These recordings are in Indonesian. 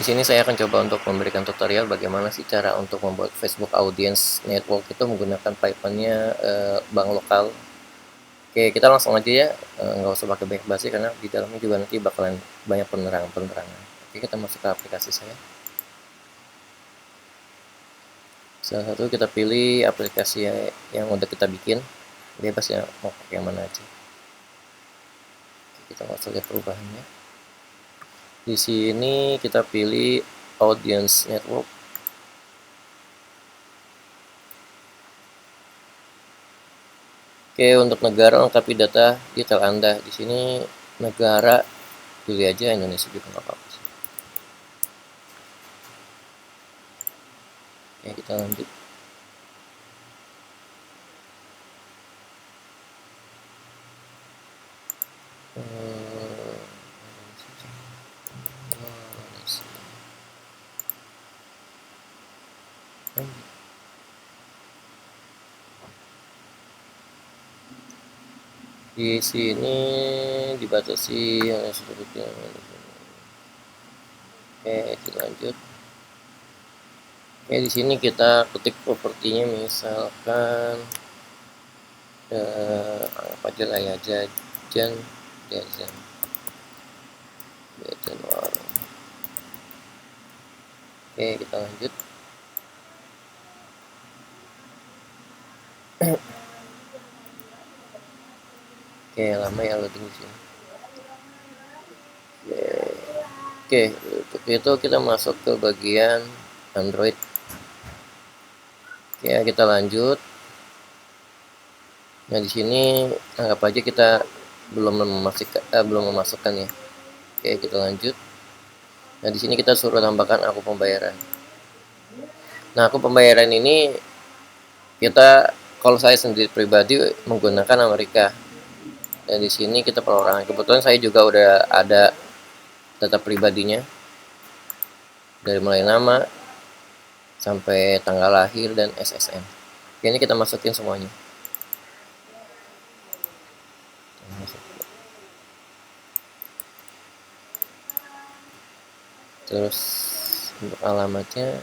Di sini saya akan coba untuk memberikan tutorial bagaimana sih cara untuk membuat Facebook Audience Network itu menggunakan Python-nya bank lokal. Oke, kita langsung aja ya, nggak usah pakai banyak basi karena di dalamnya juga nanti bakalan banyak penerangan. Oke, kita masuk ke aplikasi saya. Salah satu kita pilih aplikasi yang udah kita bikin, bebas ya mau pakai yang mana aja. Oke, kita masuk lihat perubahannya. Di sini kita pilih Audience Network. Oke, untuk negara lengkapi data detail Anda. Di sini negara pilih aja Indonesia juga nggak apa-apa sih. Oke, kita lanjut. Di sini dibatasi hanya sebutnya. Oke, kita lanjut. Oke, di sini kita ketik propertinya misalkan apa aja lah ya, jajan warung. Oke, kita lanjut. Oke, lama ya loading di sini. Oke, untuk itu kita masuk ke bagian Android. Oke, kita lanjut. Nah, di sini anggap aja kita belum memasukkan ya. Oke, kita lanjut. Nah, di sini kita suruh tambahkan akun pembayaran. Nah, akun pembayaran ini kalau saya sendiri pribadi menggunakan Amerika. Dan di sini kita perorangan. Kebetulan saya juga udah ada data pribadinya. Dari mulai nama sampai tanggal lahir dan SSN. Ini kita masukin semuanya. Terus untuk alamatnya,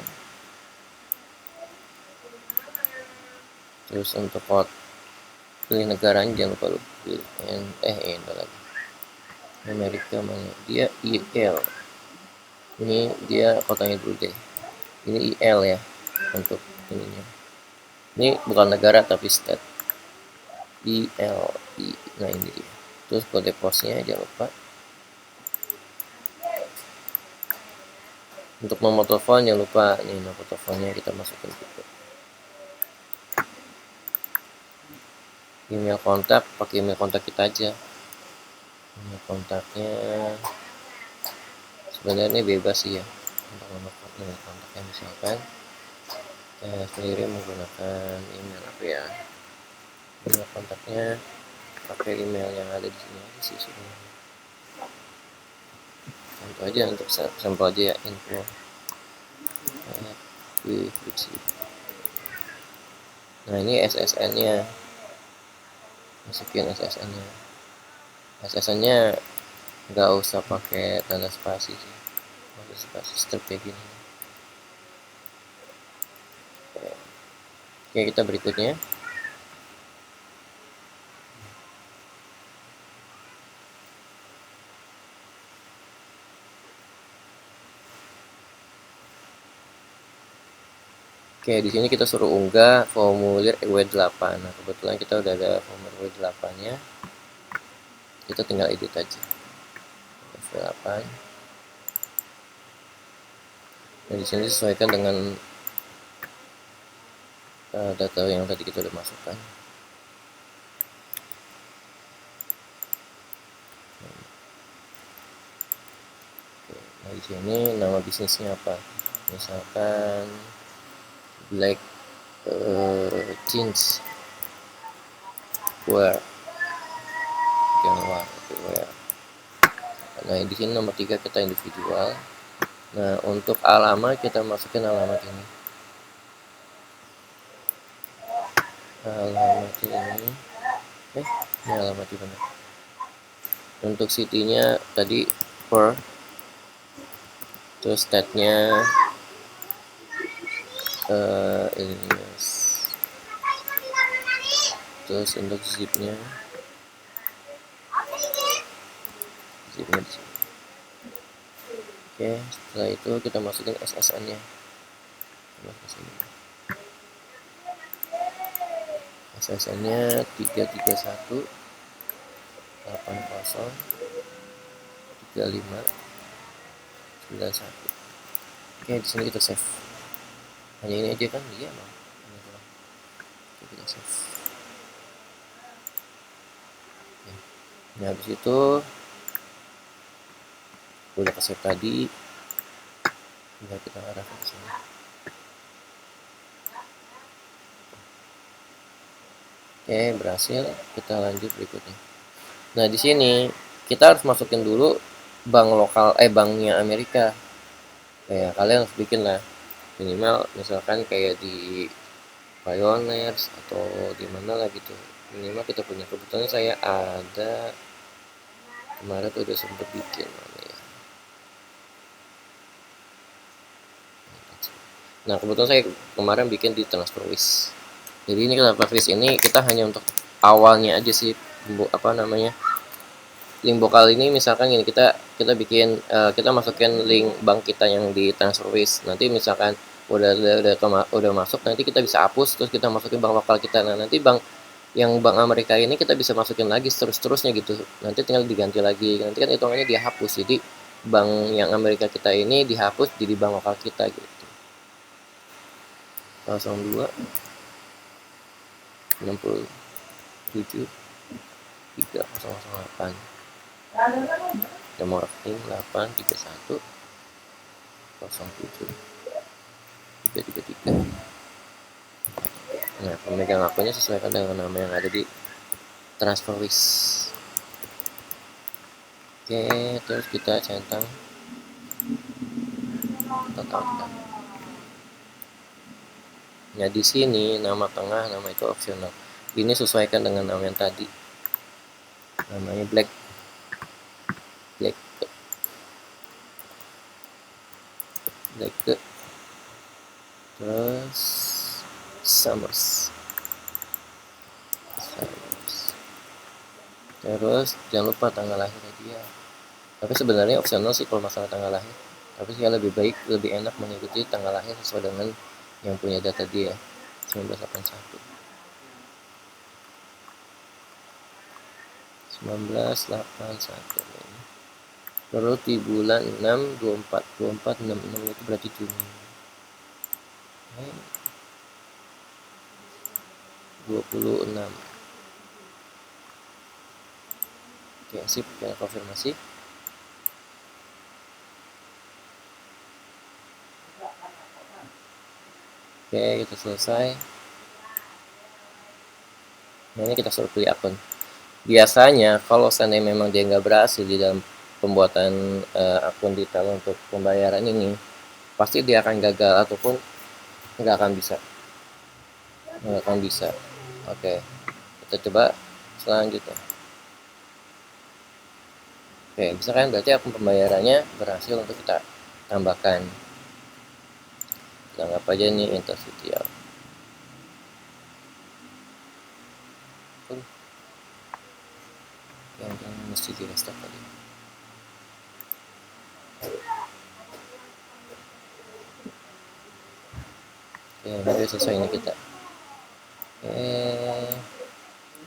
terus untuk kode, pilih negaranya, jangan lupa pilih ini lagi Amerika mana, dia IL, ini dia kotanya dulu deh, ini IL ya untuk ininya, ini bukan negara tapi state, IL. Nah, ini dia. Terus kode posnya jangan lupa. Untuk nomor telepon jangan lupa, nih nomor teleponnya kita masukin juga. Email kontak, pakai email kontak kita aja. Email kontaknya sebenarnya bebas sih ya, untuk nomor kontaknya misalkan saya sendiri menggunakan email apa ya, email kontaknya pakai email yang ada di sini aja sih sebenarnya. Contoh aja untuk sampel aja ya, info nah ini SSN nya, masukin SSN nya. SSN nya nggak usah pakai tanda spasi sih, tanda spasi strip kayak gini. Oke, kita berikutnya. Oke, di sini kita suruh unggah formulir W8. Nah, kebetulan kita udah ada formulir W8-nya. Kita tinggal edit aja. W8. Nah, di sini disesuaikan dengan data yang tadi kita udah masukkan. Nah, di sini nama bisnisnya apa? Misalkan Black Jeans Wear. Nah, di sini nomor 3 kita individual. Nah, untuk alamat kita masukin alamat ini. Alamat ini. Ini alamat di mana? Untuk city-nya tadi per. terus state-nya Illinois, terus untuk zipnya di sini. Oke, setelah itu kita masukin SSN nya, SSN nya 331 80 35 91. Oke, di sini kita save. Hanya ini aja kan? Iya, Bang. Kita save. Oke. Nah, habis itu udah ke save tadi. Tinggal kita arahkan ke sini. Oke, berhasil. Kita lanjut berikutnya. Nah, di sini kita harus masukin dulu bank lokal, banknya Amerika. Kayak kalian harus bikin lah, minimal misalkan kayak di Pioneers atau di mana lah gitu, minimal kita punya. Kebetulan saya ada kemarin tuh udah sempet bikin mana ya. Nah, kebetulan saya kemarin bikin di TransferWise. Jadi ini TransferWise ini kita hanya untuk awalnya aja sih, apa namanya, link vokal ini misalkan gini, kita bikin kita masukin link bank kita yang di TransferWise. Nanti misalkan udah masuk, nanti kita bisa hapus, terus kita masukin bank lokal kita. Nah, nanti bank Amerika ini kita bisa masukin lagi terusnya gitu. Nanti tinggal diganti lagi. Nanti kan hitungannya dia hapus. Jadi bank yang Amerika kita ini dihapus jadi bank lokal kita gitu. 02 67 3008 nomor rekening 831 07 333. Nah, pemegang akunnya sesuaikan dengan nama yang ada di TransferWise. Oke, terus kita centang total. Nah, di sini nama tengah, nama itu opsional. Ini sesuaikan dengan nama yang tadi. Namanya Black. Terus Summers. Terus jangan lupa tanggal lahir dia. Tapi sebenarnya opsional sih kalau masalah tanggal lahir. Tapi sih lebih baik, lebih enak mengikuti tanggal lahir sesuai dengan yang punya data dia. 1981. 1981. Terus di bulan 6 24 66 itu berarti Juni. 26. Oke, sip, kita konfirmasi. Oke, kita selesai. Nah, ini kita suruh pilih akun. Biasanya kalau seandainya memang dia nggak berhasil di dalam pembuatan akun detail untuk pembayaran ini, pasti dia akan gagal ataupun nggak akan bisa. Oke, kita coba selanjutnya. Oke, misalkan berarti akun pembayarannya berhasil untuk kita tambahkan. Kita anggap aja ini Intercity. Yang mesti di restart tadi. Oke, udah selesai ini kita.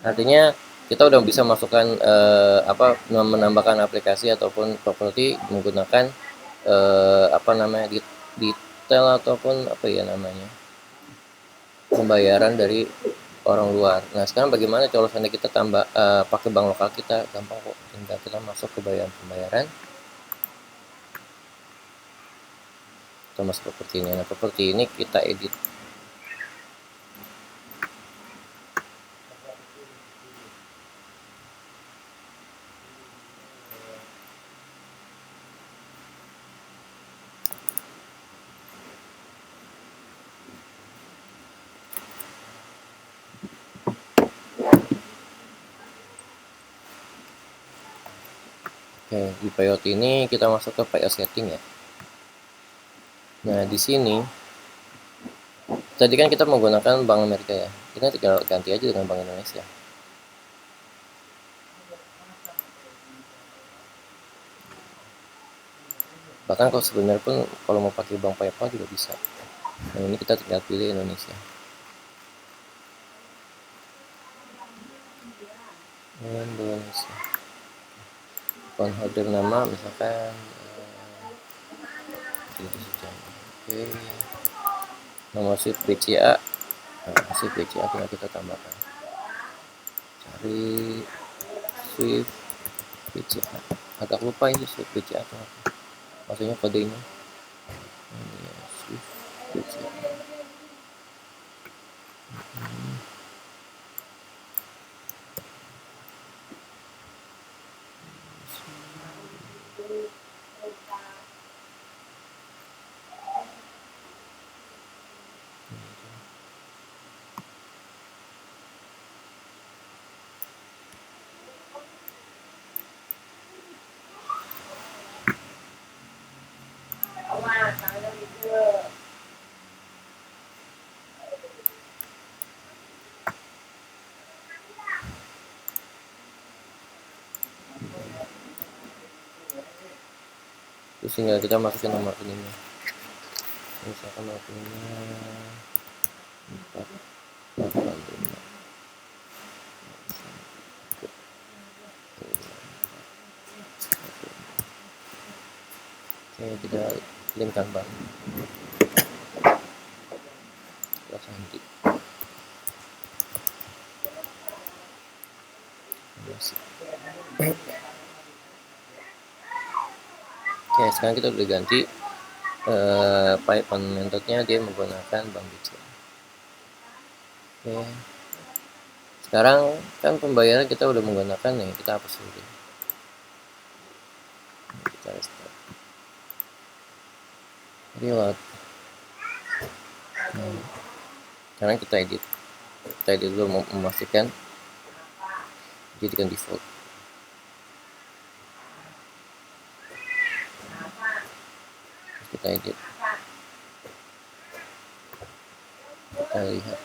Artinya kita udah bisa masukkan menambahkan aplikasi ataupun properti menggunakan detail ataupun pembayaran dari orang luar. Nah, sekarang bagaimana kalau seandainya kita tambah pakai bank lokal kita? Gampang kok, tinggal kita masuk ke pembayaran, kita masuk propertinya. Nah, properti ini kita edit. Oke, di payout ini kita masuk ke payout setting ya. Nah di sini tadi kan kita menggunakan Bank Amerika ya, kita tinggal ganti aja dengan Bank Indonesia. Bahkan kalau sebenarnya pun kalau mau pakai bank PayPal juga bisa. Nah ini kita tinggal pilih Indonesia. Indonesia. Account holder nama misalkan oke. Nomor SWIFT BCA. Nah, SWIFT BCA tinggal kita tambahkan. Cari SWIFT BCA. Agak lupa ini SWIFT BCA atau apa. Maksudnya kodenya. Ini ya, SWIFT BCA. Terus tinggal kita masukin nomor rekeningnya. Misalkan nomor rekeningnya 485. Oke, kita linkkan bank. Kita nanti. Oke, sekarang kita udah ganti payment methodnya dia menggunakan bank BCA. Oke. Sekarang kan pembayaran kita udah menggunakan nih, kita hapus dulu. Kita restart. Reload. Sekarang kita edit. Kita edit dulu memastikan jadikan default. Kita edit. Kita lihat.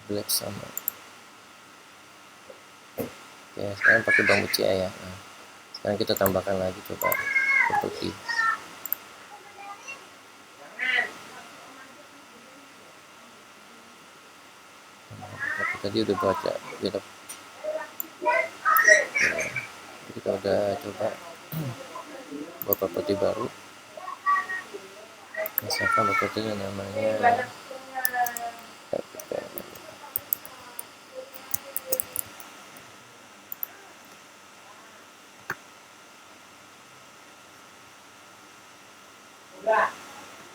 Black sama. Oke, sekarang pakai bank BCA ya. Nah, sekarang kita tambahkan lagi coba properti. Tadi udah baca kita udah coba buat properti baru. Misalkan propertinya namanya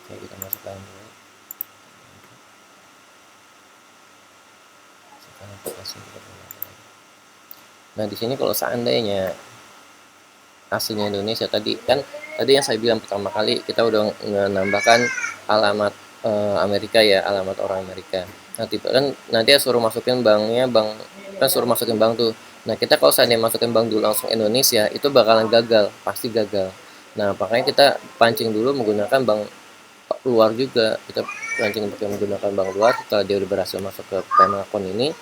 oke, kita masukkan dulu. Nah di sini kalau seandainya aslinya Indonesia tadi kan yang saya bilang pertama kali kita udah menambahkan alamat Amerika ya, alamat orang Amerika. Nanti ya suruh masukin banknya, kan suruh masukin bank tuh. Nah kita kalau seandainya masukin bank dulu langsung Indonesia itu bakalan gagal, pasti gagal. Nah makanya kita pancing dulu menggunakan bank luar juga, kita pancing menggunakan bank luar. Setelah dia udah berhasil masuk ke payment account ini,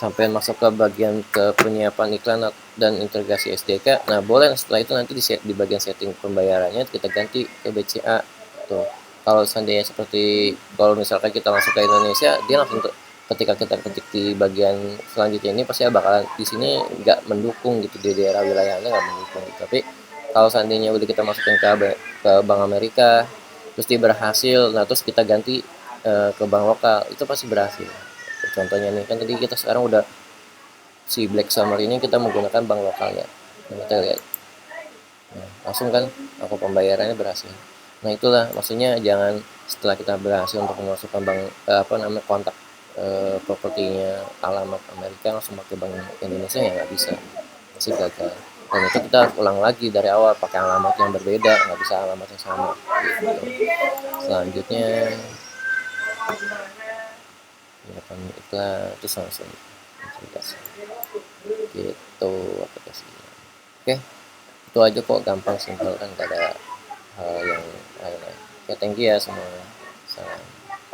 sampai masuk ke bagian ke penyiapan iklan dan integrasi SDK. Nah boleh setelah itu nanti di bagian setting pembayarannya kita ganti ke BCA tuh. Kalau seandainya seperti kalau misalkan kita masuk ke Indonesia, dia langsung ketika kita ketik di bagian selanjutnya ini pasti bakalan di sini nggak mendukung gitu, di daerah wilayahnya nggak mendukung gitu. Tapi kalau seandainya udah kita masukin ke Bank Amerika terus dia berhasil, nah terus kita ganti ke bank lokal, itu pasti berhasil. Contohnya nih kan tadi kita sekarang udah si Black Summer ini kita menggunakan bank lokalnya. Nah, kita lihat. Nah, langsung kan aku pembayarannya berhasil. Nah itulah maksudnya, jangan setelah kita berhasil untuk memasukkan bank kontak propertinya alamat Amerika langsung pakai bank Indonesia, ya nggak bisa, masih gagal. Dan itu kita ulang lagi dari awal pakai alamat yang berbeda, nggak bisa alamat yang sama gitu. Selanjutnya ya kami iklan itu langsung aplikasi gitu aplikasinya. Oke, itu aja kok, gampang, simpel kan, gak ada hal yang lain. Oke, thank you ya semuanya. Salam.